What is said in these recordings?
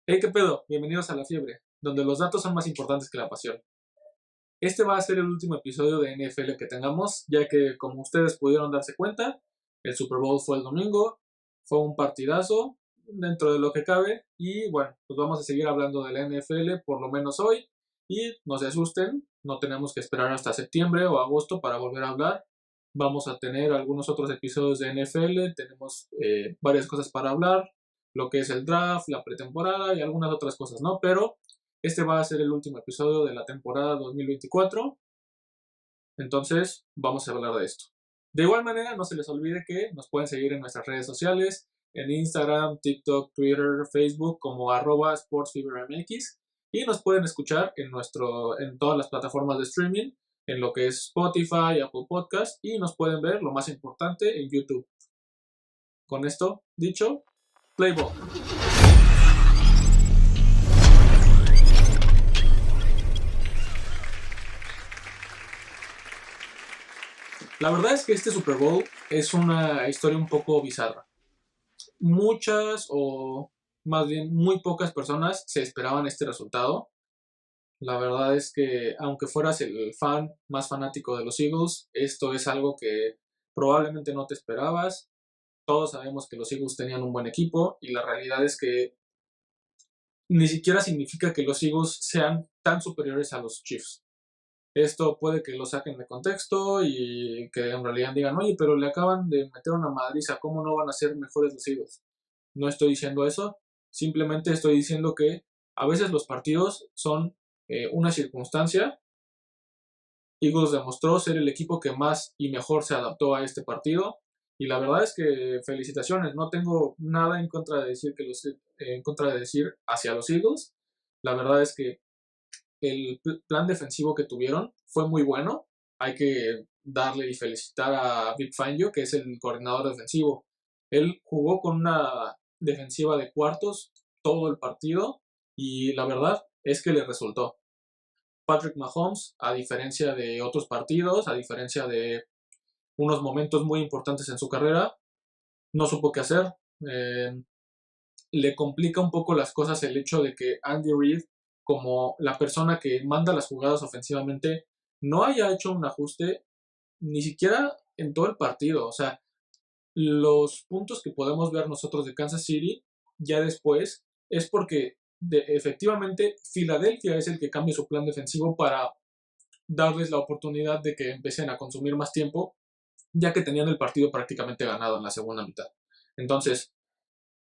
Hey, ¿qué pedo? Bienvenidos a La Fiebre, donde los datos son más importantes que la pasión. Este va a ser el último episodio de NFL que tengamos, ya que, como ustedes pudieron darse cuenta, el Super Bowl fue el domingo, fue un partidazo dentro de lo que cabe, y bueno, pues vamos a seguir hablando de la NFL por lo menos hoy, y no se asusten, no tenemos que esperar hasta septiembre o agosto para volver a hablar. Vamos a tener algunos otros episodios de NFL, tenemos varias cosas para hablar, lo que es el draft, la pretemporada y algunas otras cosas, ¿no? Pero este va a ser el último episodio de la temporada 2024, entonces vamos a hablar de esto. De igual manera, no se les olvide que nos pueden seguir en nuestras redes sociales, en Instagram, TikTok, Twitter, Facebook como @sportsfevermx, y nos pueden escuchar en todas las plataformas de streaming, en lo que es Spotify, Apple Podcast, y nos pueden ver, lo más importante, en YouTube. Con esto dicho, play ball. La verdad es que este Super Bowl es una historia un poco bizarra. Muchas o más bien muy pocas personas se esperaban este resultado. La verdad es que aunque fueras el fan más fanático de los Eagles, esto es algo que probablemente no te esperabas. Todos sabemos que los Eagles tenían un buen equipo y la realidad es que ni siquiera significa que los Eagles sean tan superiores a los Chiefs. Esto puede que lo saquen de contexto y que en realidad digan, oye, pero le acaban de meter una madriza, ¿cómo no van a ser mejores los Eagles? No estoy diciendo eso, simplemente estoy diciendo que a veces los partidos son una circunstancia. Eagles demostró ser el equipo que más y mejor se adaptó a este partido y la verdad es que felicitaciones, no tengo nada en contra de decir en contra de decir hacia los Eagles. La verdad es que el plan defensivo que tuvieron fue muy bueno. Hay que darle y felicitar a Vic Fangio, que es el coordinador defensivo. Él jugó con una defensiva de cuartos todo el partido y la verdad es que le resultó. Patrick Mahomes, a diferencia de otros partidos, a diferencia de unos momentos muy importantes en su carrera, no supo qué hacer. Eh, Le complica un poco las cosas el hecho de que Andy Reid, como la persona que manda las jugadas ofensivamente, no haya hecho un ajuste ni siquiera en todo el partido. O sea, los puntos que podemos ver nosotros de Kansas City ya después es porque efectivamente Filadelfia es el que cambia su plan defensivo para darles la oportunidad de que empiecen a consumir más tiempo, ya que tenían el partido prácticamente ganado en la segunda mitad. Entonces,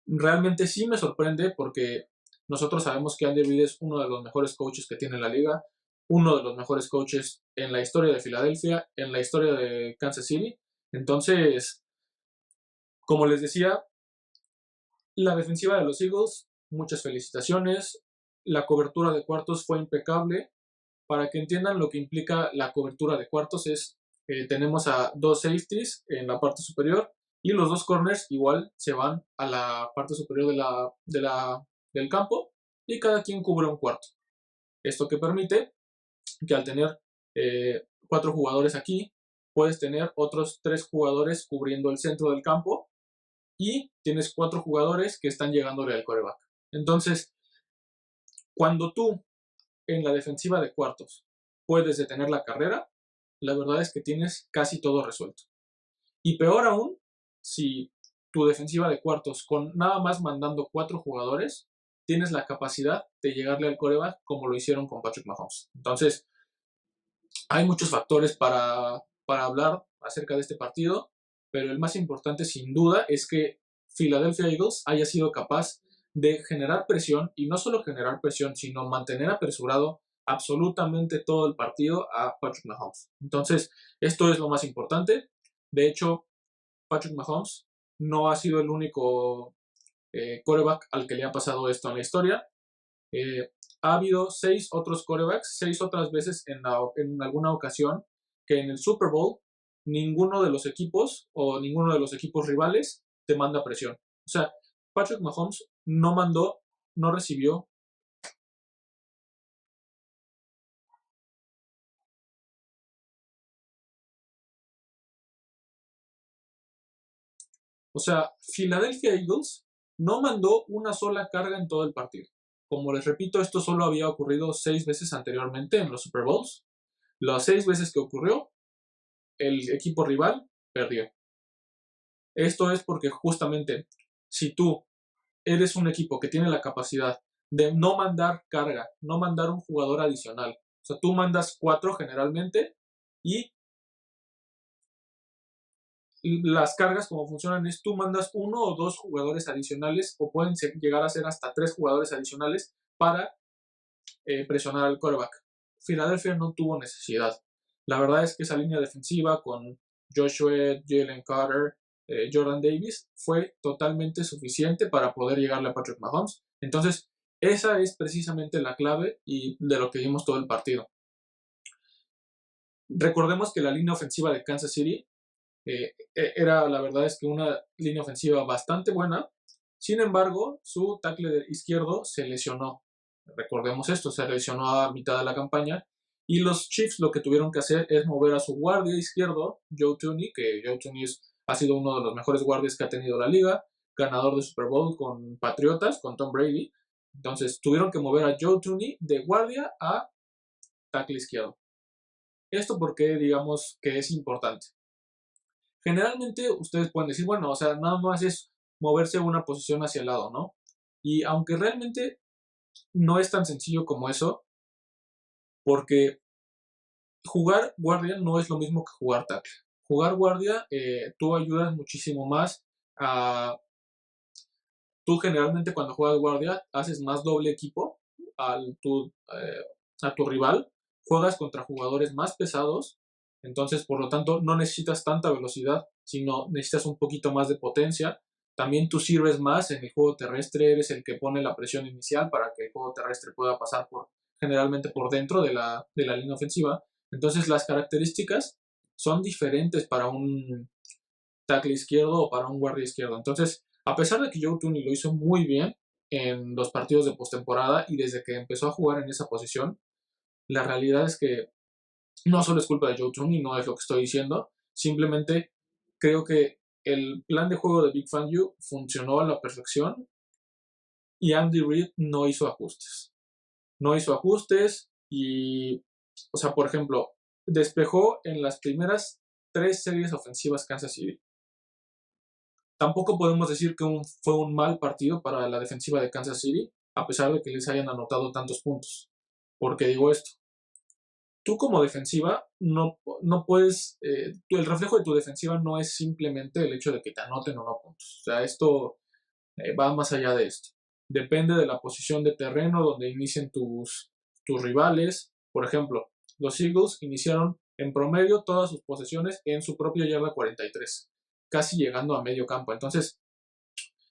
realmente sí me sorprende porque nosotros sabemos que Andy Reid es uno de los mejores coaches que tiene la liga, uno de los mejores coaches en la historia de Filadelfia, en la historia de Kansas City. Entonces, como les decía, la defensiva de los Eagles, muchas felicitaciones. La cobertura de cuartos fue impecable. Para que entiendan lo que implica la cobertura de cuartos es tenemos a dos safeties en la parte superior y los dos corners igual se van a la parte superior del campo y cada quien cubre un cuarto. Esto que permite que al tener cuatro jugadores aquí, puedes tener otros tres jugadores cubriendo el centro del campo y tienes cuatro jugadores que están llegándole al quarterback. Entonces, cuando tú en la defensiva de cuartos puedes detener la carrera, la verdad es que tienes casi todo resuelto. Y peor aún, si tu defensiva de cuartos, con nada más mandando cuatro jugadores, tienes la capacidad de llegarle al quarterback como lo hicieron con Patrick Mahomes. Entonces, hay muchos factores para hablar acerca de este partido, pero el más importante sin duda es que Philadelphia Eagles haya sido capaz de generar presión, y no solo generar presión, sino mantener apresurado absolutamente todo el partido a Patrick Mahomes. Entonces, esto es lo más importante. De hecho, Patrick Mahomes no ha sido el único quarterback al que le ha pasado esto en la historia. Ha habido 6 otros quarterbacks, 6 otras veces en alguna ocasión, que en el Super Bowl ninguno de los equipos o ninguno de los equipos rivales te manda presión. O sea, Patrick Mahomes no mandó, no recibió. O sea, Philadelphia Eagles no mandó una sola carga en todo el partido. como les repito, esto solo había ocurrido 6 veces anteriormente en los Super Bowls. Las 6 veces que ocurrió, el equipo rival perdió. Esto es porque justamente si tú eres un equipo que tiene la capacidad de no mandar carga, no mandar un jugador adicional, o sea, tú mandas 4 generalmente y las cargas como funcionan es tú mandas 1 o 2 jugadores adicionales o pueden llegar a ser hasta 3 jugadores adicionales para presionar al quarterback. Philadelphia no tuvo necesidad. La verdad es que esa línea defensiva con Joshua, Jalen Carter, Jordan Davis fue totalmente suficiente para poder llegarle a Patrick Mahomes. Entonces, esa es precisamente la clave y de lo que vimos todo el partido. Recordemos que la línea ofensiva de Kansas City era, la verdad es que una línea ofensiva bastante buena. Sin embargo, su tackle izquierdo se lesionó. Recordemos esto, se lesionó a mitad de la campaña y los Chiefs lo que tuvieron que hacer es mover a su guardia izquierdo, Joe Thuney, que Joe Thuney ha sido uno de los mejores guardias que ha tenido la liga, ganador de Super Bowl con Patriotas, con Tom Brady. Entonces tuvieron que mover a Joe Thuney de guardia a tackle izquierdo. Esto porque digamos que es importante. Generalmente ustedes pueden decir, bueno, o sea, nada más es moverse una posición hacia el lado, ¿no? Y aunque realmente no es tan sencillo como eso, porque jugar guardia no es lo mismo que jugar tackle. Jugar guardia, tú ayudas muchísimo más a... Tú generalmente cuando juegas guardia haces más doble equipo a tu rival, juegas contra jugadores más pesados, entonces por lo tanto no necesitas tanta velocidad, sino necesitas un poquito más de potencia. También tú sirves más en el juego terrestre, eres el que pone la presión inicial para que el juego terrestre pueda pasar generalmente por dentro de la línea ofensiva. Entonces las características son diferentes para un tackle izquierdo o para un guardia izquierdo. Entonces, a pesar de que Joe Thuney lo hizo muy bien en los partidos de postemporada y desde que empezó a jugar en esa posición, la realidad es que no solo es culpa de Joe Thuney, no es lo que estoy diciendo, simplemente creo que el plan de juego de Big Fangio funcionó a la perfección y Andy Reid no hizo ajustes. No hizo ajustes y, o sea, por ejemplo, despejó en las primeras 3 series ofensivas Kansas City. Tampoco podemos decir que fue un mal partido para la defensiva de Kansas City, a pesar de que les hayan anotado tantos puntos. ¿Por qué digo esto? Tú como defensiva no puedes, el reflejo de tu defensiva no es simplemente el hecho de que te anoten o no puntos. O sea, esto va más allá de esto. Depende de la posición de terreno donde inicien tus rivales. Por ejemplo, los Eagles iniciaron en promedio todas sus posesiones en su propia yarda 43, casi llegando a medio campo. Entonces,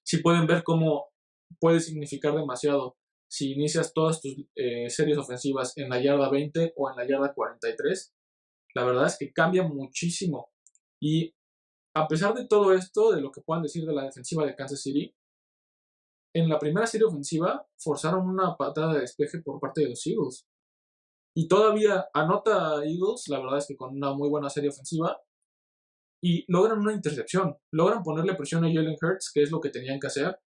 si pueden ver cómo puede significar demasiado si inicias todas tus series ofensivas en la yarda 20 o en la yarda 43, la verdad es que cambia muchísimo. Y a pesar de todo esto, de lo que puedan decir de la defensiva de Kansas City, en la primera serie ofensiva forzaron una patada de despeje por parte de los Eagles. Y todavía anota Eagles, la verdad es que con una muy buena serie ofensiva, y logran una intercepción. Logran ponerle presión a Jalen Hurts, que es lo que tenían que hacer,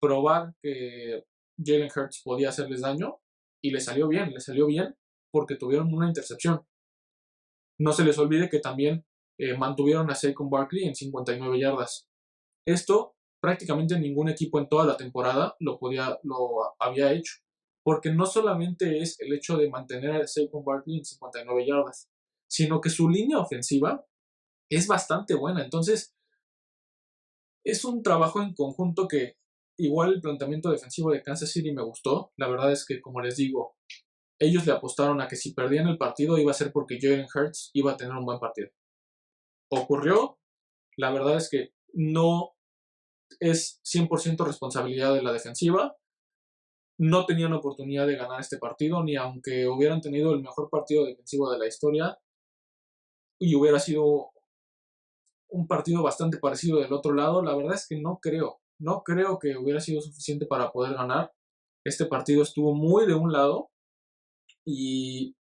probar que Jalen Hurts podía hacerles daño, y les salió bien porque tuvieron una intercepción. No se les olvide que también mantuvieron a Saquon Barkley en 59 yardas. Esto prácticamente ningún equipo en toda la temporada lo había hecho, porque no solamente es el hecho de mantener a Saquon Barkley en 59 yardas, sino que su línea ofensiva es bastante buena. Entonces, es un trabajo en conjunto que igual el planteamiento defensivo de Kansas City me gustó. La verdad es que, como les digo, ellos le apostaron a que si perdían el partido iba a ser porque Jalen Hurts iba a tener un buen partido. Ocurrió. La verdad es que no es 100% responsabilidad de la defensiva. No tenían oportunidad de ganar este partido, ni aunque hubieran tenido el mejor partido defensivo de la historia y hubiera sido un partido bastante parecido del otro lado. La verdad es que no creo que hubiera sido suficiente para poder ganar. Este partido estuvo muy de un lado y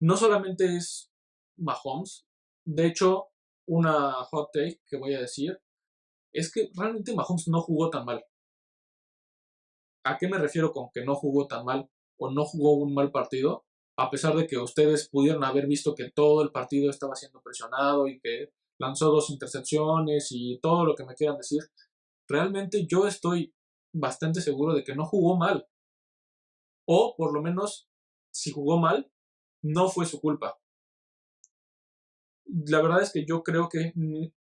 no solamente es Mahomes. De hecho, una hot take que voy a decir es que realmente Mahomes no jugó tan mal. ¿A qué me refiero con que no jugó tan mal o no jugó un mal partido? A pesar de que ustedes pudieron haber visto que todo el partido estaba siendo presionado y que lanzó 2 intercepciones y todo lo que me quieran decir, realmente yo estoy bastante seguro de que no jugó mal. O por lo menos, si jugó mal, no fue su culpa. La verdad es que yo creo que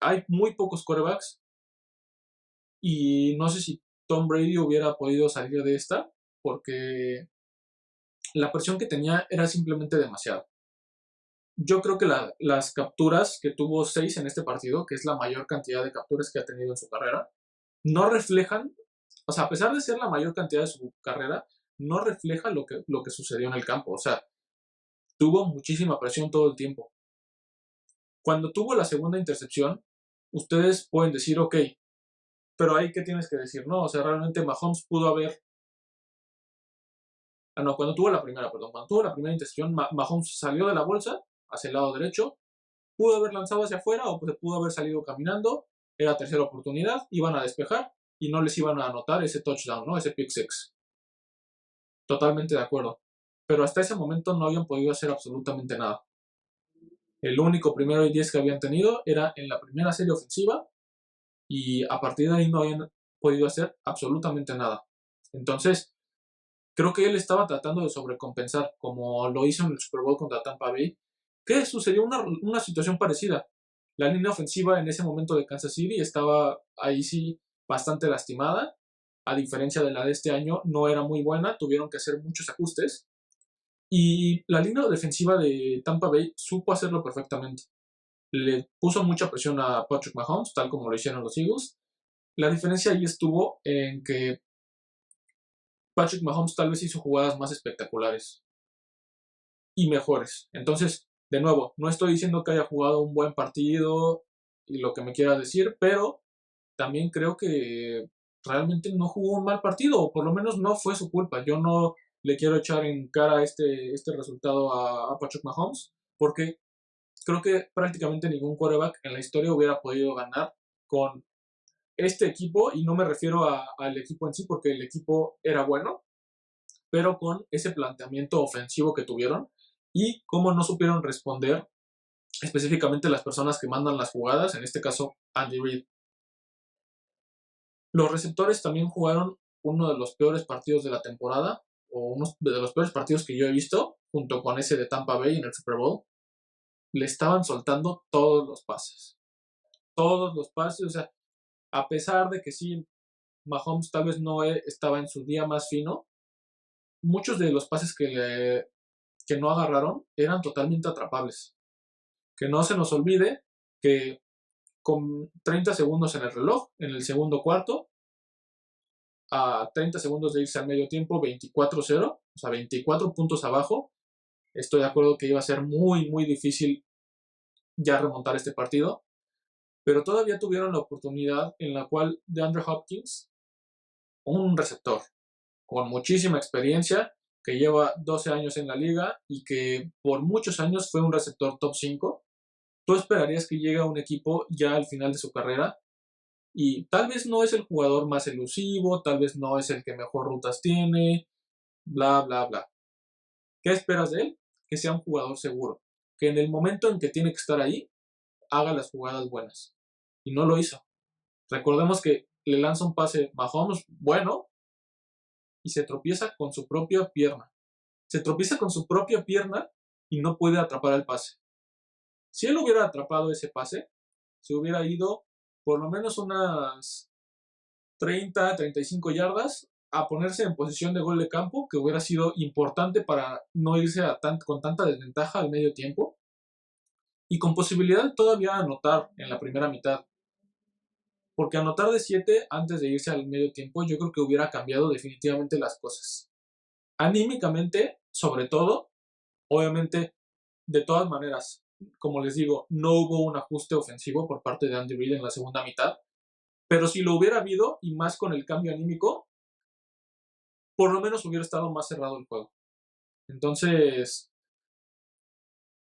hay muy pocos quarterbacks y no sé si Tom Brady hubiera podido salir de esta porque la presión que tenía era simplemente demasiado. Yo creo que las capturas, que tuvo 6 en este partido, que es la mayor cantidad de capturas que ha tenido en su carrera, no reflejan, o sea, a pesar de ser la mayor cantidad de su carrera, no refleja lo que sucedió en el campo. O sea, tuvo muchísima presión todo el tiempo. Cuando tuvo la segunda intercepción, ustedes pueden decir, ok, pero ahí, ¿qué tienes que decir? No, o sea, realmente Mahomes pudo haber... Ah, no, cuando tuvo la primera, perdón, cuando tuvo la primera intercepción, Mahomes salió de la bolsa hacia el lado derecho, pudo haber lanzado hacia afuera o pudo haber salido caminando, era tercera oportunidad, iban a despejar y no les iban a anotar ese touchdown, ¿no? Ese pick six. Totalmente de acuerdo. Pero hasta ese momento no habían podido hacer absolutamente nada. El único 1º y 10 que habían tenido era en la primera serie ofensiva y a partir de ahí no habían podido hacer absolutamente nada. Entonces, creo que él estaba tratando de sobrecompensar, como lo hizo en el Super Bowl contra Tampa Bay, que sucedió una situación parecida. La línea ofensiva en ese momento de Kansas City estaba ahí sí bastante lastimada, a diferencia de la de este año, no era muy buena, tuvieron que hacer muchos ajustes, y la línea defensiva de Tampa Bay supo hacerlo perfectamente. Le puso mucha presión a Patrick Mahomes, tal como lo hicieron los Eagles. La diferencia ahí estuvo en que Patrick Mahomes tal vez hizo jugadas más espectaculares y mejores. Entonces, de nuevo, no estoy diciendo que haya jugado un buen partido y lo que me quiera decir, pero también creo que realmente no jugó un mal partido, o por lo menos no fue su culpa. Yo no le quiero echar en cara este resultado a Patrick Mahomes, porque creo que prácticamente ningún quarterback en la historia hubiera podido ganar con este equipo, y no me refiero al equipo en sí, porque el equipo era bueno, pero con ese planteamiento ofensivo que tuvieron y cómo no supieron responder específicamente las personas que mandan las jugadas, en este caso Andy Reid. Los receptores también jugaron uno de los peores partidos de la temporada, o uno de los peores partidos que yo he visto, junto con ese de Tampa Bay en el Super Bowl. Le estaban soltando todos los pases. Todos los pases, o sea, a pesar de que sí, Mahomes tal vez no estaba en su día más fino, muchos de los pases que no agarraron eran totalmente atrapables. Que no se nos olvide que con 30 segundos en el reloj, en el segundo cuarto, a 30 segundos de irse al medio tiempo, 24-0, o sea, 24 puntos abajo, estoy de acuerdo que iba a ser muy, muy difícil ya remontar este partido, pero todavía tuvieron la oportunidad en la cual DeAndre Hopkins, un receptor con muchísima experiencia, que lleva 12 años en la liga y que por muchos años fue un receptor top 5, tú esperarías que llegue a un equipo ya al final de su carrera y tal vez no es el jugador más elusivo, tal vez no es el que mejor rutas tiene, bla, bla, bla. ¿Qué esperas de él? Que sea un jugador seguro, que en el momento en que tiene que estar ahí, haga las jugadas buenas. Y no lo hizo. Recordemos que le lanza un pase Mahomes bueno y se tropieza con su propia pierna. Se tropieza con su propia pierna y no puede atrapar el pase. Si él hubiera atrapado ese pase, se hubiera ido por lo menos unas 30-35 yardas a ponerse en posición de gol de campo, que hubiera sido importante para no irse con tanta desventaja al medio tiempo, y con posibilidad de todavía anotar en la primera mitad. Porque anotar de 7 antes de irse al medio tiempo, yo creo que hubiera cambiado definitivamente las cosas. Anímicamente, sobre todo, obviamente, de todas maneras, como les digo, no hubo un ajuste ofensivo por parte de Andy Reid en la segunda mitad, pero si lo hubiera habido, y más con el cambio anímico, por lo menos hubiera estado más cerrado el juego. Entonces,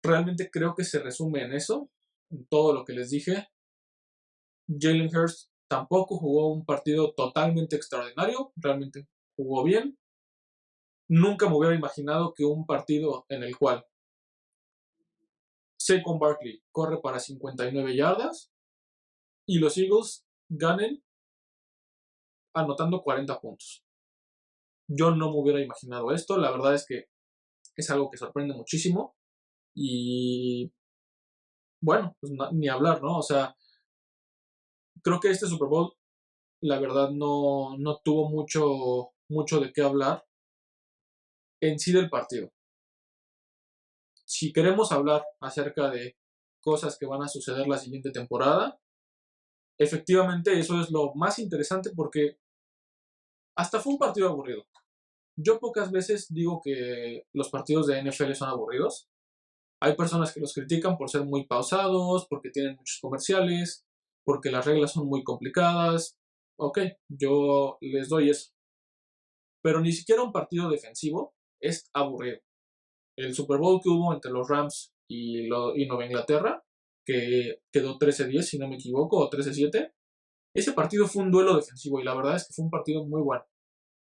realmente creo que se resume en eso, en todo lo que les dije. Jalen Hurts tampoco jugó un partido totalmente extraordinario, realmente jugó bien. Nunca me hubiera imaginado que un partido en el cual Saquon Barkley corre para 59 yardas y los Eagles ganen anotando 40 puntos. Yo no me hubiera imaginado esto. La verdad es que es algo que sorprende muchísimo. Y bueno, pues ni hablar, ¿no? O sea, creo que este Super Bowl, la verdad, no tuvo mucho de qué hablar en sí del partido. Si queremos hablar acerca de cosas que van a suceder la siguiente temporada, efectivamente eso es lo más interesante porque hasta fue un partido aburrido. Yo pocas veces digo que los partidos de NFL son aburridos. Hay personas que los critican por ser muy pausados, porque tienen muchos comerciales, porque las reglas son muy complicadas. Ok, yo les doy eso. Pero ni siquiera un partido defensivo es aburrido. El Super Bowl que hubo entre los Rams y Nueva Inglaterra, que quedó 13-10 si no me equivoco, o 13-7, ese partido fue un duelo defensivo y la verdad es que fue un partido muy bueno.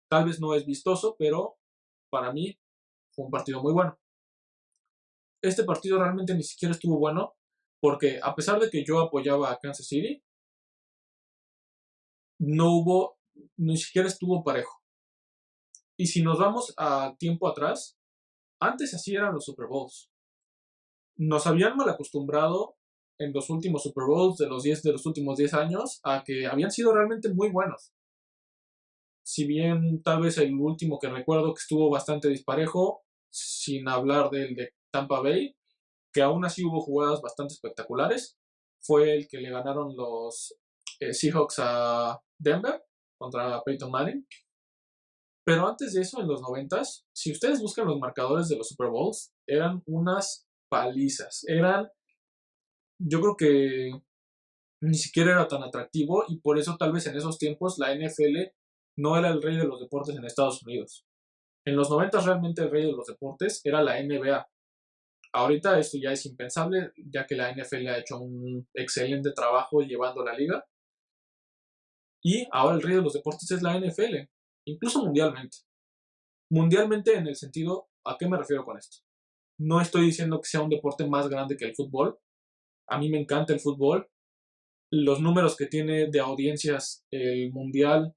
Tal vez no es vistoso, pero para mí fue un partido muy bueno. Este partido realmente ni siquiera estuvo bueno porque a pesar de que yo apoyaba a Kansas City, ni siquiera estuvo parejo. Y si nos vamos a tiempo atrás, antes así eran los Super Bowls. Nos habían mal acostumbrado en los últimos Super Bowls de los últimos 10 años a que habían sido realmente muy buenos. Si bien tal vez el último que recuerdo que estuvo bastante disparejo, sin hablar del de Tampa Bay, que aún así hubo jugadas bastante espectaculares, fue el que le ganaron los Seahawks a Denver contra Peyton Manning. Pero antes de eso, en los 90s, si ustedes buscan los marcadores de los Super Bowls, eran unas palizas. Yo creo que ni siquiera era tan atractivo y por eso tal vez en esos tiempos la NFL no era el rey de los deportes en Estados Unidos. En los 90s realmente el rey de los deportes era la NBA. Ahorita esto ya es impensable, ya que la NFL ha hecho un excelente trabajo llevando la liga. Y ahora el rey de los deportes es la NFL, incluso mundialmente. Mundialmente en el sentido, ¿a qué me refiero con esto? No estoy diciendo que sea un deporte más grande que el fútbol. A mí me encanta el fútbol. Los números que tiene de audiencias el mundial,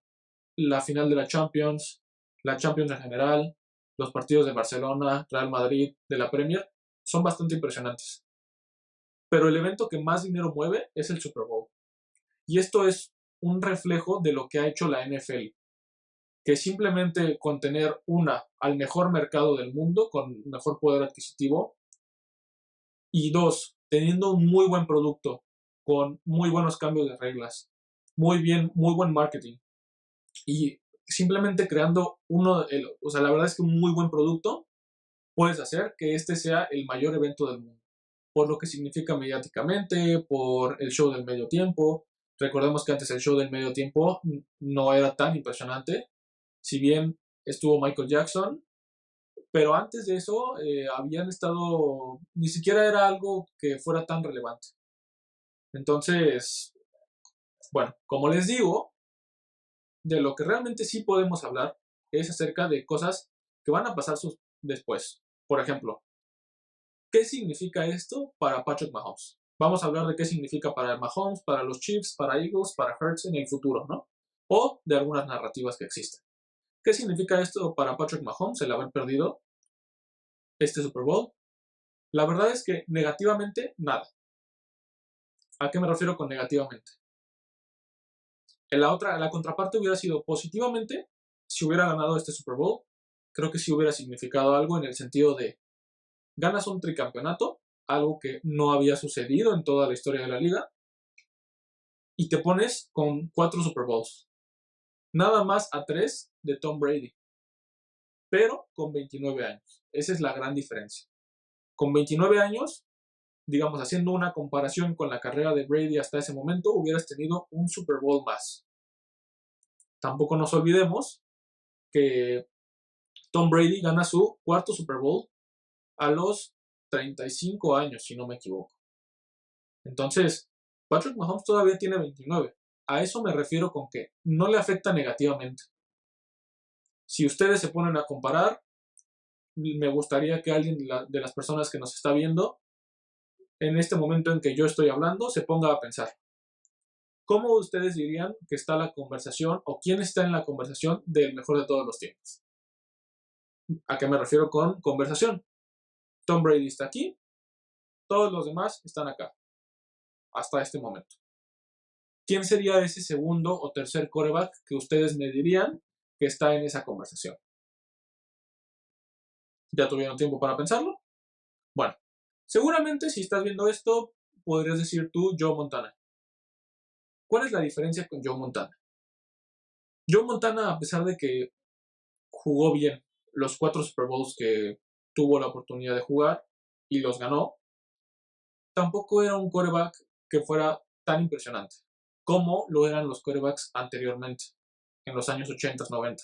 la final de la Champions en general, los partidos de Barcelona, Real Madrid, de la Premier, son bastante impresionantes. Pero el evento que más dinero mueve es el Super Bowl. Y esto es un reflejo de lo que ha hecho la NFL, que simplemente con tener al mejor mercado del mundo, con mejor poder adquisitivo, y dos, teniendo un muy buen producto, con muy buenos cambios de reglas, muy buen marketing, y simplemente creando la verdad es que un muy buen producto, puedes hacer que este sea el mayor evento del mundo, por lo que significa mediáticamente, por el show del medio tiempo. Recordemos que antes el show del medio tiempo no era tan impresionante, si bien estuvo Michael Jackson, pero antes de eso habían estado, ni siquiera era algo que fuera tan relevante. Entonces, bueno, como les digo, de lo que realmente sí podemos hablar es acerca de cosas que van a pasar después. Por ejemplo, ¿qué significa esto para Patrick Mahomes? Vamos a hablar de qué significa para Mahomes, para los Chiefs, para Eagles, para Hurts en el futuro, ¿no? O de algunas narrativas que existen. ¿Qué significa esto para Patrick Mahomes, el haber perdido este Super Bowl? La verdad es que negativamente, nada. ¿A qué me refiero con negativamente? La contraparte hubiera sido positivamente si hubiera ganado este Super Bowl. Creo que sí hubiera significado algo en el sentido de ganas un tricampeonato, algo que no había sucedido en toda la historia de la liga, y te pones con 4 Super Bowls. Nada más a 3 de Tom Brady, pero con 29 años. Esa es la gran diferencia. Con 29 años, digamos, haciendo una comparación con la carrera de Brady hasta ese momento, hubieras tenido un Super Bowl más. Tampoco nos olvidemos que Tom Brady gana su cuarto Super Bowl a los 35 años, si no me equivoco. Entonces, Patrick Mahomes todavía tiene 29. A eso me refiero con que no le afecta negativamente. Si ustedes se ponen a comparar, me gustaría que alguien de las personas que nos está viendo, en este momento en que yo estoy hablando, se ponga a pensar. ¿Cómo ustedes dirían que está la conversación o quién está en la conversación del mejor de todos los tiempos? ¿A qué me refiero con conversación? Tom Brady está aquí, todos los demás están acá, hasta este momento. ¿Quién sería ese segundo o tercer quarterback que ustedes me dirían que está en esa conversación? ¿Ya tuvieron tiempo para pensarlo? Bueno, seguramente si estás viendo esto, podrías decir tú Joe Montana. ¿Cuál es la diferencia con Joe Montana? Joe Montana, a pesar de que jugó bien los 4 Super Bowls que tuvo la oportunidad de jugar y los ganó, tampoco era un quarterback que fuera tan impresionante como lo eran los quarterbacks anteriormente, en los años 80, 90.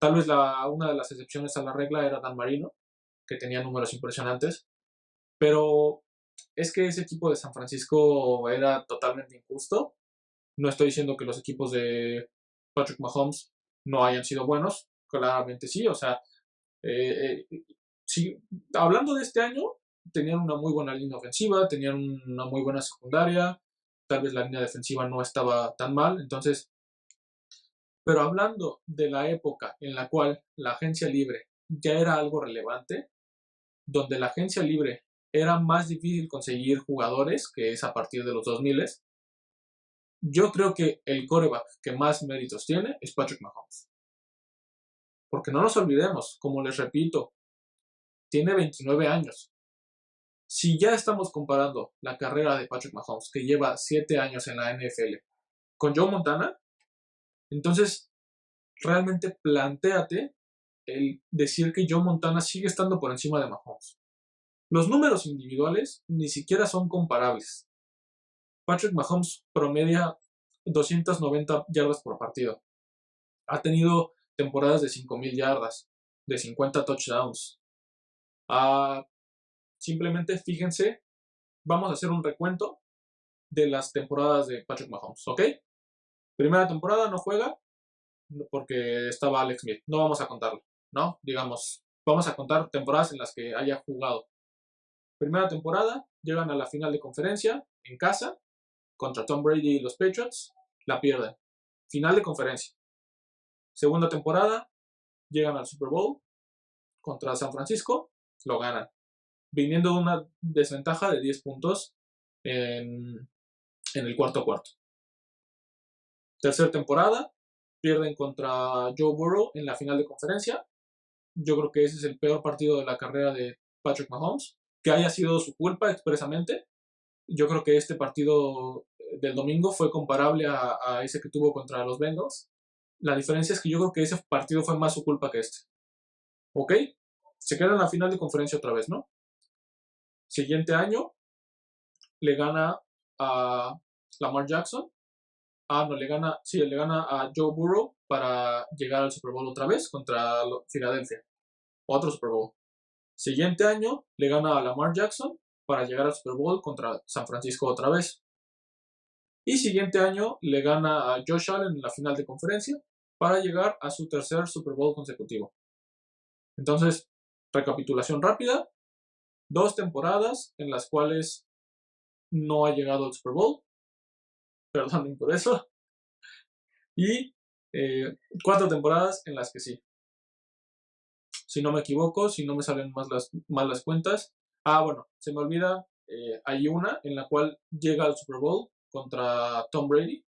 Tal vez una de las excepciones a la regla era Dan Marino, que tenía números impresionantes, pero es que ese equipo de San Francisco era totalmente injusto. No estoy diciendo que los equipos de Patrick Mahomes no hayan sido buenos, claramente sí, o sea, sí, hablando de este año, tenían una muy buena línea ofensiva, tenían una muy buena secundaria, tal vez la línea defensiva no estaba tan mal, entonces, pero hablando de la época en la cual la agencia libre ya era algo relevante, donde la agencia libre era más difícil conseguir jugadores, que es a partir de los 2000, yo creo que el quarterback que más méritos tiene es Patrick Mahomes. Porque no nos olvidemos, como les repito, tiene 29 años. Si ya estamos comparando la carrera de Patrick Mahomes, que lleva 7 años en la NFL, con Joe Montana, entonces realmente plantéate el decir que Joe Montana sigue estando por encima de Mahomes. Los números individuales ni siquiera son comparables. Patrick Mahomes promedia 290 yardas por partido. Ha tenido temporadas de 5,000 yardas, de 50 touchdowns. Simplemente fíjense, vamos a hacer un recuento de las temporadas de Patrick Mahomes, ¿ok? Primera temporada no juega porque estaba Alex Smith, no vamos a contarlo, ¿no? Digamos, vamos a contar temporadas en las que haya jugado. Primera temporada, llegan a la final de conferencia en casa contra Tom Brady y los Patriots, la pierden. Final de conferencia. Segunda temporada, llegan al Super Bowl contra San Francisco, lo ganan, viniendo de una desventaja de 10 puntos en el cuarto. Tercera temporada, pierden contra Joe Burrow en la final de conferencia. Yo creo que ese es el peor partido de la carrera de Patrick Mahomes, que haya sido su culpa expresamente. Yo creo que este partido del domingo fue comparable a ese que tuvo contra los Bengals. La diferencia es que yo creo que ese partido fue más su culpa que este. ¿Ok? Se queda en la final de conferencia otra vez, ¿no? Siguiente año, le gana a Lamar Jackson. No, le gana a Joe Burrow para llegar al Super Bowl otra vez contra Filadelfia. Otro Super Bowl. Siguiente año, le gana a Lamar Jackson para llegar al Super Bowl contra San Francisco otra vez. Y siguiente año, le gana a Josh Allen en la final de conferencia para llegar a su tercer Super Bowl consecutivo. Entonces, recapitulación rápida. 2 temporadas en las cuales no ha llegado al Super Bowl. Perdonen por eso. Y 4 temporadas en las que sí. Si no me equivoco, si no me salen mal las cuentas. Bueno, se me olvida, hay una en la cual llega al Super Bowl contra Tom Brady,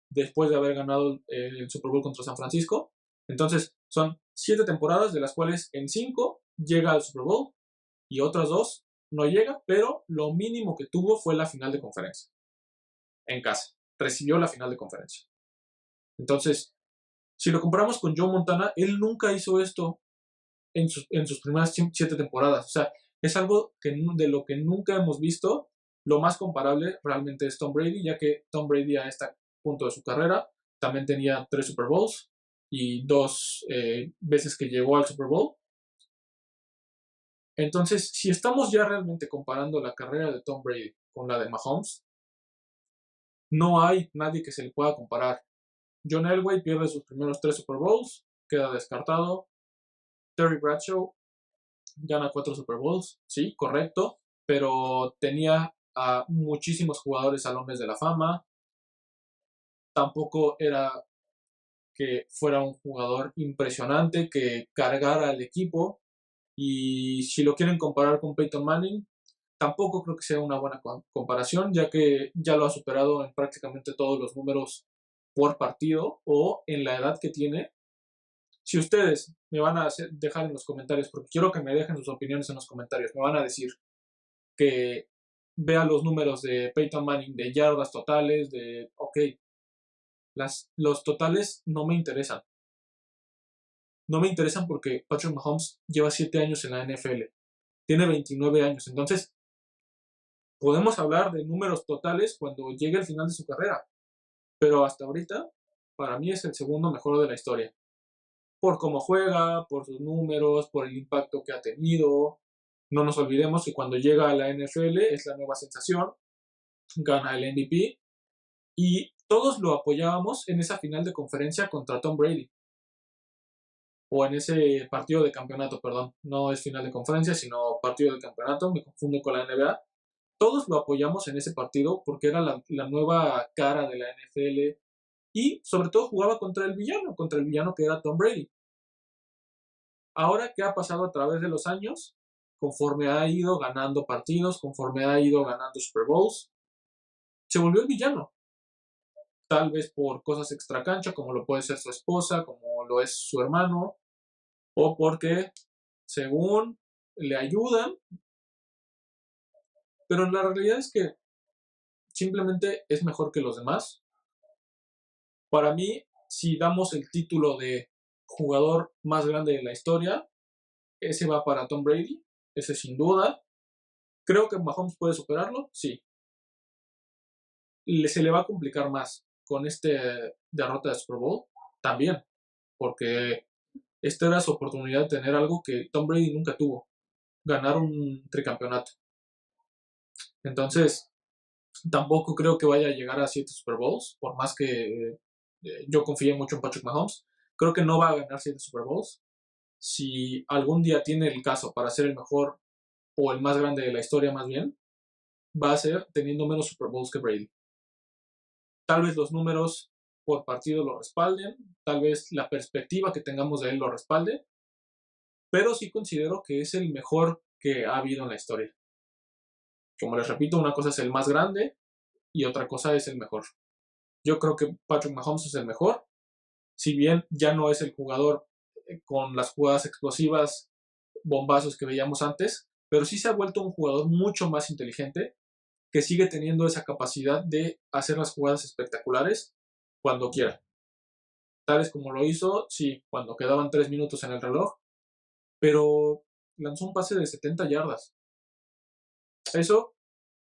después de haber ganado el Super Bowl contra San Francisco. Entonces, son 7 temporadas, de las cuales en 5 llega al Super Bowl y otras 2 no llega, pero lo mínimo que tuvo fue la final de conferencia. En casa. Recibió la final de conferencia. Entonces, si lo comparamos con Joe Montana, él nunca hizo esto en sus primeras 7 temporadas. O sea, es algo de lo que nunca hemos visto. Lo más comparable realmente es Tom Brady, ya que Tom Brady a este punto de su carrera también tenía 3 Super Bowls y 2 veces que llegó al Super Bowl. Entonces, si estamos ya realmente comparando la carrera de Tom Brady con la de Mahomes, no hay nadie que se le pueda comparar. John Elway pierde sus primeros 3 Super Bowls, queda descartado. Terry Bradshaw gana 4 Super Bowls, sí, correcto, pero tenía a muchísimos jugadores salones de la fama. Tampoco era que fuera un jugador impresionante que cargara al equipo. Y si lo quieren comparar con Peyton Manning, tampoco creo que sea una buena comparación, ya que ya lo ha superado en prácticamente todos los números por partido o en la edad que tiene. Si ustedes me van a dejar en los comentarios, porque quiero que me dejen sus opiniones en los comentarios, me van a decir que vea los números de Peyton Manning, de yardas totales, ok, los totales no me interesan. No me interesan porque Patrick Mahomes lleva 7 años en la NFL. Tiene 29 años. Entonces, podemos hablar de números totales cuando llegue al final de su carrera. Pero hasta ahorita, para mí es el segundo mejor de la historia. Por cómo juega, por sus números, por el impacto que ha tenido. No nos olvidemos que cuando llega a la NFL es la nueva sensación. Gana el MVP. Y todos lo apoyábamos en esa final de conferencia contra Tom Brady. O en ese partido de campeonato, perdón. No es final de conferencia, sino partido de campeonato. Me confundo con la NBA. Todos lo apoyamos en ese partido porque era la nueva cara de la NFL y sobre todo jugaba contra el villano que era Tom Brady. Ahora, ¿qué ha pasado a través de los años? Conforme ha ido ganando partidos, conforme ha ido ganando Super Bowls, se volvió el villano. Tal vez por cosas extracancha, como lo puede ser su esposa, como lo es su hermano, o porque, según, le ayudan. Pero la realidad es que simplemente es mejor que los demás. Para mí, si damos el título de jugador más grande de la historia, ese va para Tom Brady, ese sin duda. ¿Creo que Mahomes puede superarlo? Sí. ¿Se le va a complicar más con este derrota de Super Bowl? También, porque esta era su oportunidad de tener algo que Tom Brady nunca tuvo, ganar un tricampeonato. Entonces, tampoco creo que vaya a llegar a 7 Super Bowls, por más que yo confíe mucho en Patrick Mahomes. Creo que no va a ganar 7 Super Bowls. Si algún día tiene el caso para ser el mejor o el más grande de la historia más bien, va a ser teniendo menos Super Bowls que Brady. Tal vez los números por partido lo respalden, tal vez la perspectiva que tengamos de él lo respalde, pero sí considero que es el mejor que ha habido en la historia. Como les repito, una cosa es el más grande y otra cosa es el mejor. Yo creo que Patrick Mahomes es el mejor, si bien ya no es el jugador con las jugadas explosivas, bombazos que veíamos antes, pero sí se ha vuelto un jugador mucho más inteligente que sigue teniendo esa capacidad de hacer las jugadas espectaculares cuando quiera. Tales como lo hizo, sí, cuando quedaban 3 minutos en el reloj, pero lanzó un pase de 70 yardas. Eso,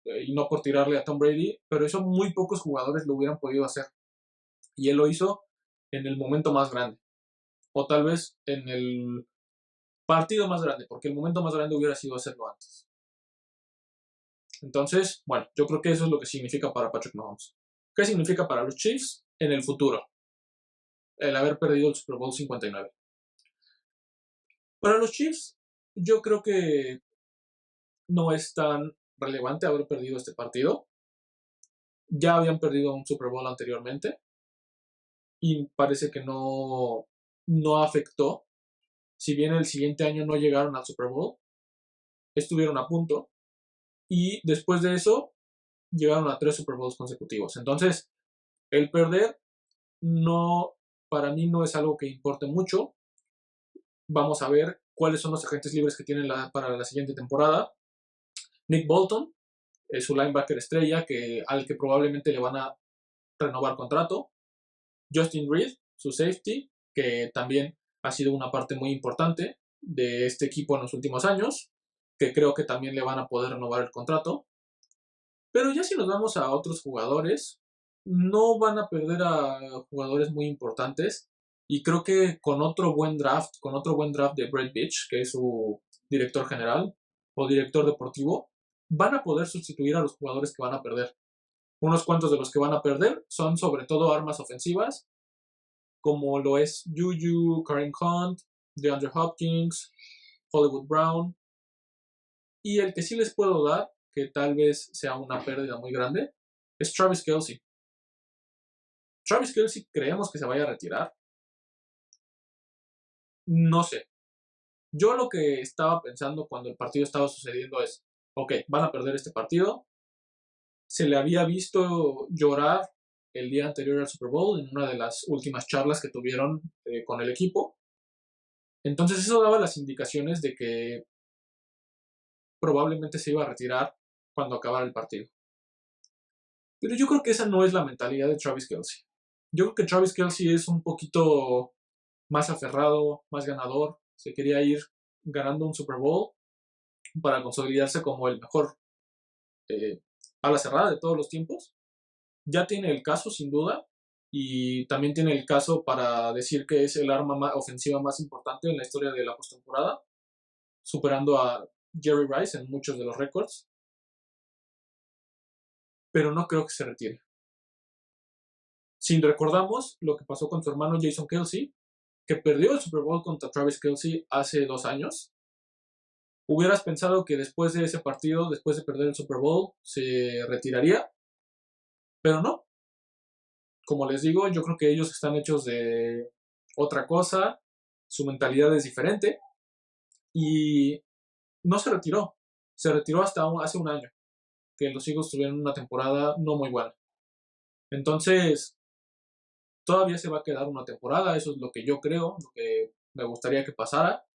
y no por tirarle a Tom Brady, pero eso muy pocos jugadores lo hubieran podido hacer. Y él lo hizo en el momento más grande. O tal vez en el partido más grande, porque el momento más grande hubiera sido hacerlo antes. Entonces, bueno, yo creo que eso es lo que significa para Patrick Mahomes. ¿Qué significa para los Chiefs en el futuro? El haber perdido el Super Bowl 59. Para los Chiefs, yo creo que no es tan relevante haber perdido este partido. Ya habían perdido un Super Bowl anteriormente y parece que no afectó. Si bien el siguiente año no llegaron al Super Bowl, estuvieron a punto y después de eso llegaron a 3 Super Bowls consecutivos. Entonces, el perder para mí no es algo que importe mucho. Vamos a ver cuáles son los agentes libres que tienen para la siguiente temporada. Nick Bolton es su linebacker estrella, al que probablemente le van a renovar contrato. Justin Reed, su safety, que también ha sido una parte muy importante de este equipo en los últimos años, que creo que también le van a poder renovar el contrato. Pero ya si nos vamos a otros jugadores, no van a perder a jugadores muy importantes. Y creo que con otro buen draft de Brett Veach, que es su director general o director deportivo, van a poder sustituir a los jugadores que van a perder. Unos cuantos de los que van a perder son sobre todo armas ofensivas como lo es Juju, Kareem Hunt, DeAndre Hopkins, Hollywood Brown. Y el que sí les puedo dar, que tal vez sea una pérdida muy grande, es Travis Kelce. Travis Kelce creemos que se vaya a retirar. No sé. Yo lo que estaba pensando cuando el partido estaba sucediendo es, ok, van a perder este partido. Se le había visto llorar el día anterior al Super Bowl en una de las últimas charlas que tuvieron con el equipo. Entonces eso daba las indicaciones de que probablemente se iba a retirar cuando acabara el partido. Pero yo creo que esa no es la mentalidad de Travis Kelce. Yo creo que Travis Kelce es un poquito más aferrado, más ganador. Se quería ir ganando un Super Bowl para consolidarse como el mejor ala cerrada de todos los tiempos. Ya tiene el caso, sin duda, y también tiene el caso para decir que es el arma ofensiva más importante en la historia de la postemporada, superando a Jerry Rice en muchos de los récords. Pero no creo que se retire. Si recordamos lo que pasó con su hermano Jason Kelce, que perdió el Super Bowl contra Travis Kelce hace 2 años, hubieras pensado que después de ese partido, después de perder el Super Bowl, se retiraría, pero no. Como les digo, yo creo que ellos están hechos de otra cosa, su mentalidad es diferente y no se retiró. Se retiró hasta hace un año, que los Eagles tuvieron una temporada no muy buena. Entonces, todavía se va a quedar una temporada, eso es lo que yo creo, lo que me gustaría que pasara.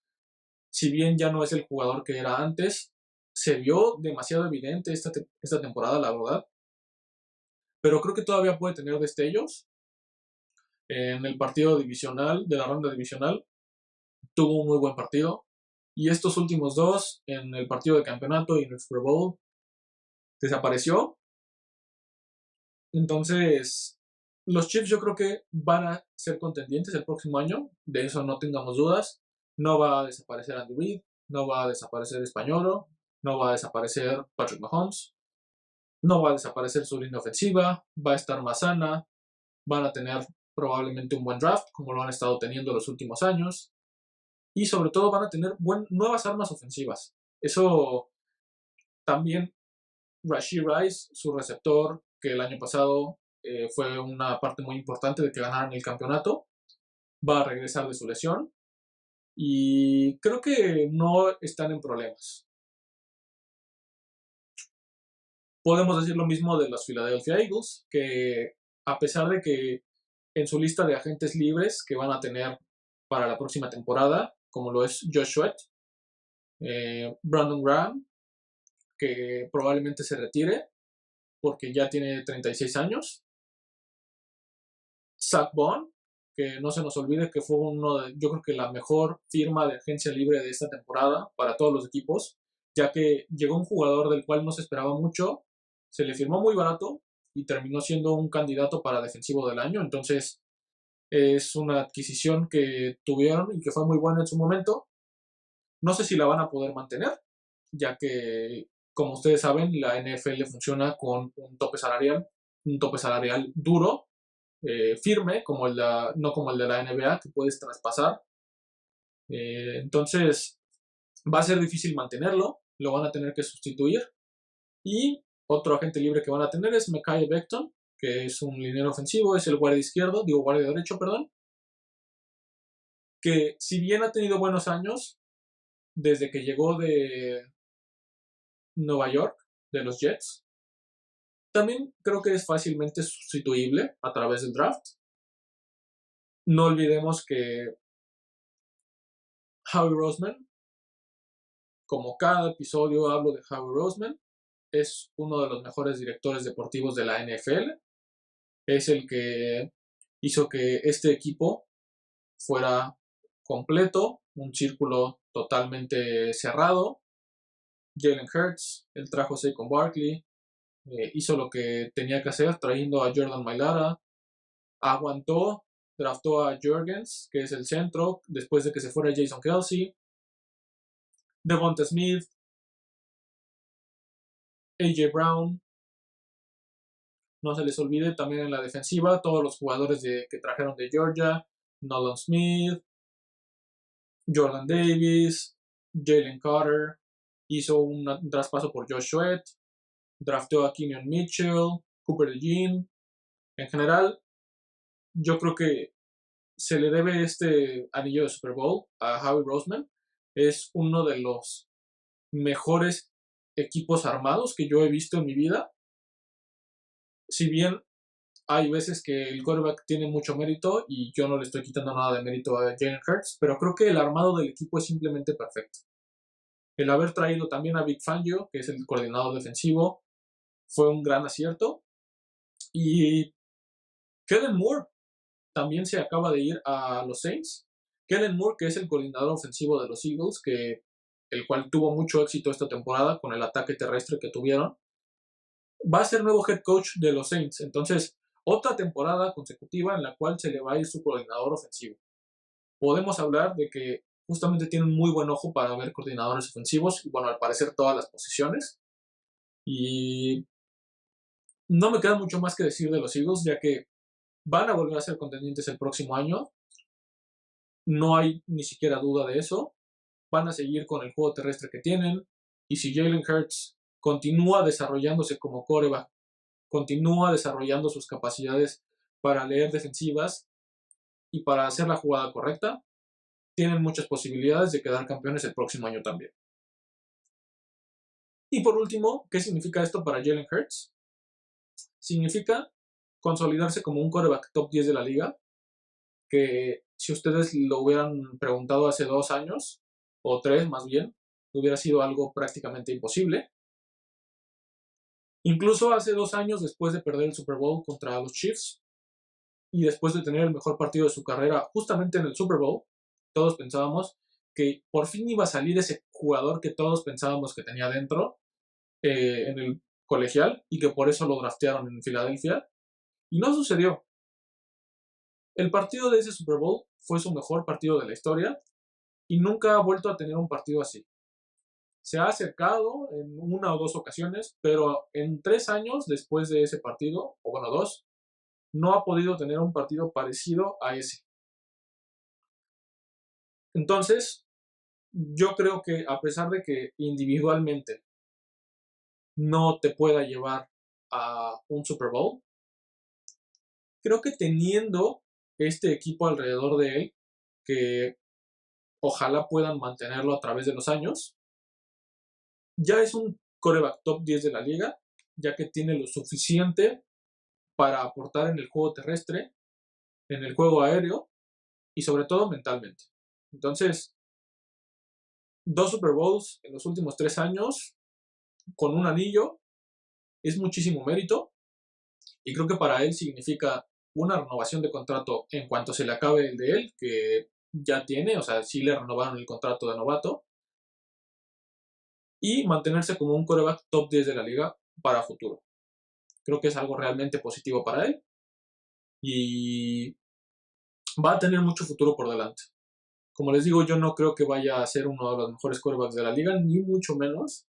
Si bien ya no es el jugador que era antes, se vio demasiado evidente esta temporada, la verdad. Pero creo que todavía puede tener destellos. En el partido divisional, de la ronda divisional, tuvo un muy buen partido. Y estos últimos dos, en el partido de campeonato y en el Super Bowl, desapareció. Entonces, los Chiefs yo creo que van a ser contendientes el próximo año. De eso no tengamos dudas. No va a desaparecer Andy Reid, no va a desaparecer Españolo, no va a desaparecer Patrick Mahomes, no va a desaparecer su línea ofensiva, va a estar más sana, van a tener probablemente un buen draft, como lo han estado teniendo los últimos años, y sobre todo van a tener nuevas armas ofensivas. Eso también, Rashee Rice, su receptor, que el año pasado fue una parte muy importante de que ganaran el campeonato, va a regresar de su lesión, y creo que no están en problemas. Podemos decir lo mismo de los Philadelphia Eagles, que a pesar de que en su lista de agentes libres que van a tener para la próxima temporada, como lo es Josh Sweat, Brandon Graham, que probablemente se retire porque ya tiene 36 años, Zach Bond, que no se nos olvide que fue yo creo que la mejor firma de agencia libre de esta temporada para todos los equipos, ya que llegó un jugador del cual no se esperaba mucho, se le firmó muy barato y terminó siendo un candidato para defensivo del año. Entonces es una adquisición que tuvieron y que fue muy buena en su momento. No sé si la van a poder mantener, ya que, como ustedes saben, la NFL funciona con un tope salarial duro, firme, no como el de la NBA, que puedes traspasar. Entonces, va a ser difícil mantenerlo, lo van a tener que sustituir. Y otro agente libre que van a tener es Mekhi Becton, que es un liniero ofensivo, es el guardia derecho, perdón, que si bien ha tenido buenos años desde que llegó de Nueva York, de los Jets, también creo que es fácilmente sustituible a través del draft. No olvidemos que Howie Roseman, como cada episodio hablo de Howie Roseman, es uno de los mejores directores deportivos de la NFL. Es el que hizo que este equipo fuera completo, un círculo totalmente cerrado. Jalen Hurts, él trajo a Saquon Barkley, hizo lo que tenía que hacer trayendo a Jordan Mailata, aguantó, draftó a Jurgens, que es el centro, después de que se fuera Jason Kelce, Devonta Smith, AJ Brown. No se les olvide también en la defensiva todos los jugadores que trajeron de Georgia, Nolan Smith, Jordan Davis, Jalen Carter, hizo un traspaso por Josh Sweat, drafteó a Kenyon Mitchell, Cooper DeJean. En general, yo creo que se le debe este anillo de Super Bowl a Howie Roseman. Es uno de los mejores equipos armados que yo he visto en mi vida. Si bien hay veces que el quarterback tiene mucho mérito y yo no le estoy quitando nada de mérito a Jalen Hurts, pero creo que el armado del equipo es simplemente perfecto. El haber traído también a Vic Fangio, que es el coordinador defensivo, fue un gran acierto. Y Kellen Moore también se acaba de ir a los Saints. Kellen Moore, que es el coordinador ofensivo de los Eagles, el cual tuvo mucho éxito esta temporada con el ataque terrestre que tuvieron, va a ser nuevo head coach de los Saints. Entonces, otra temporada consecutiva en la cual se le va a ir su coordinador ofensivo. Podemos hablar de que justamente tiene un muy buen ojo para ver coordinadores ofensivos, y bueno, al parecer todas las posiciones. Y no me queda mucho más que decir de los Eagles, ya que van a volver a ser contendientes el próximo año. No hay ni siquiera duda de eso. Van a seguir con el juego terrestre que tienen. Y si Jalen Hurts continúa desarrollándose como quarterback, continúa desarrollando sus capacidades para leer defensivas y para hacer la jugada correcta, tienen muchas posibilidades de quedar campeones el próximo año también. Y por último, ¿qué significa esto para Jalen Hurts? Significa consolidarse como un quarterback top 10 de la liga, que si ustedes lo hubieran preguntado hace 2 años, o 3 más bien, hubiera sido algo prácticamente imposible. Incluso hace 2 años, después de perder el Super Bowl contra los Chiefs, y después de tener el mejor partido de su carrera justamente en el Super Bowl, todos pensábamos que por fin iba a salir ese jugador que todos pensábamos que tenía dentro en el colegial y que por eso lo draftearon en Filadelfia. Y no sucedió. El partido de ese Super Bowl fue su mejor partido de la historia y nunca ha vuelto a tener un partido así. Se ha acercado en 1 o 2 ocasiones, pero en 3 años después de ese partido, o bueno, 2, no ha podido tener un partido parecido a ese. Entonces, yo creo que a pesar de que individualmente no te pueda llevar a un Super Bowl, creo que teniendo este equipo alrededor de él, que ojalá puedan mantenerlo a través de los años, ya es un quarterback top 10 de la liga, ya que tiene lo suficiente para aportar en el juego terrestre, en el juego aéreo y sobre todo mentalmente. Entonces, 2 Super Bowls en los últimos 3 años con un anillo es muchísimo mérito y creo que para él significa una renovación de contrato en cuanto se le acabe el de él, que ya tiene, o sea, sí le renovaron el contrato de novato, y mantenerse como un quarterback top 10 de la liga para futuro. Creo que es algo realmente positivo para él y va a tener mucho futuro por delante. Como les digo, yo no creo que vaya a ser uno de los mejores quarterbacks de la liga, ni mucho menos,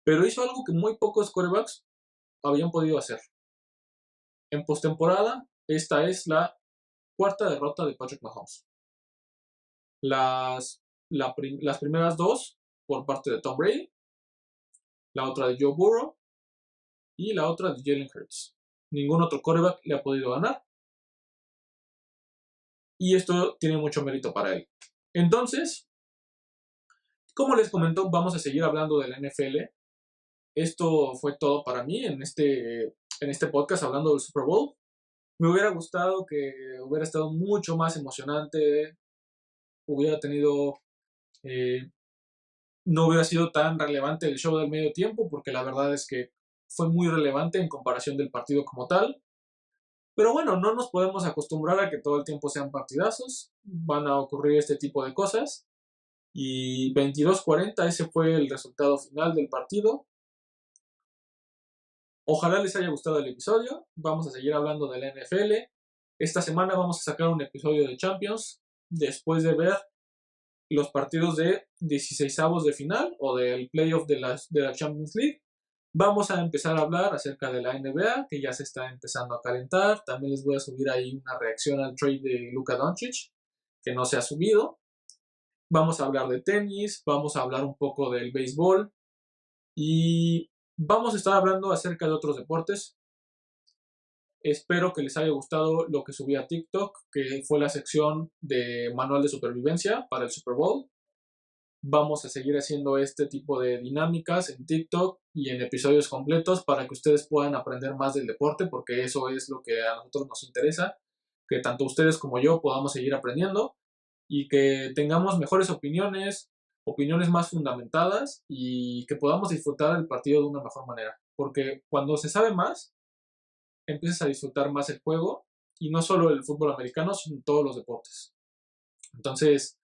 pero hizo algo que muy pocos quarterbacks habían podido hacer. En postemporada, esta es la 4ª derrota de Patrick Mahomes. Las primeras 2 por parte de Tom Brady, la otra de Joe Burrow y la otra de Jalen Hurts. Ningún otro quarterback le ha podido ganar. Y esto tiene mucho mérito para él. Entonces, como les comento, vamos a seguir hablando de la NFL. Esto fue todo para mí en este podcast hablando del Super Bowl. Me hubiera gustado que hubiera estado mucho más emocionante, hubiera tenido, no hubiera sido tan relevante el show del medio tiempo, porque la verdad es que fue muy relevante en comparación del partido como tal. Pero bueno, no nos podemos acostumbrar a que todo el tiempo sean partidazos, van a ocurrir este tipo de cosas. Y 22-40, ese fue el resultado final del partido. Ojalá les haya gustado el episodio. Vamos a seguir hablando de la NFL. Esta semana vamos a sacar un episodio de Champions después de ver los partidos de 16avos de final o del playoff de la Champions League. Vamos a empezar a hablar acerca de la NBA, que ya se está empezando a calentar. También les voy a subir ahí una reacción al trade de Luka Doncic, que no se ha subido. Vamos a hablar de tenis, vamos a hablar un poco del béisbol y vamos a estar hablando acerca de otros deportes. Espero que les haya gustado lo que subí a TikTok, que fue la sección de manual de supervivencia para el Super Bowl. Vamos a seguir haciendo este tipo de dinámicas en TikTok y en episodios completos para que ustedes puedan aprender más del deporte, porque eso es lo que a nosotros nos interesa, que tanto ustedes como yo podamos seguir aprendiendo y que tengamos mejores opiniones, opiniones más fundamentadas y que podamos disfrutar el partido de una mejor manera. Porque cuando se sabe más, empiezas a disfrutar más el juego y no solo el fútbol americano, sino todos los deportes. Entonces,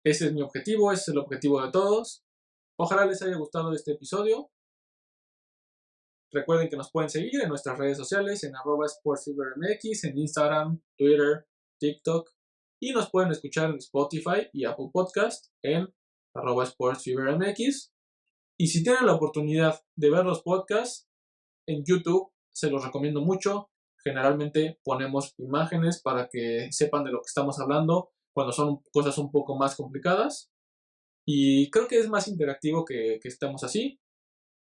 ese es mi objetivo, ese es el objetivo de todos. Ojalá les haya gustado este episodio. Recuerden que nos pueden seguir en nuestras redes sociales en @sportsfevermx, en Instagram, Twitter, TikTok, y nos pueden escuchar en Spotify y Apple Podcast en @sportsfevermx. Y si tienen la oportunidad de ver los podcasts en YouTube, se los recomiendo mucho. Generalmente ponemos imágenes para que sepan de lo que estamos hablando cuando son cosas un poco más complicadas. Y creo que es más interactivo que estemos así.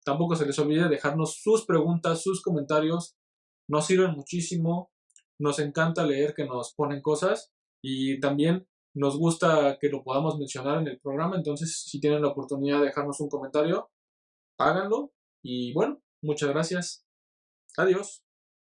Tampoco se les olvide dejarnos sus preguntas, sus comentarios. Nos sirven muchísimo. Nos encanta leer que nos ponen cosas. Y también nos gusta que lo podamos mencionar en el programa. Entonces, si tienen la oportunidad de dejarnos un comentario, háganlo. Y bueno, muchas gracias. Adiós.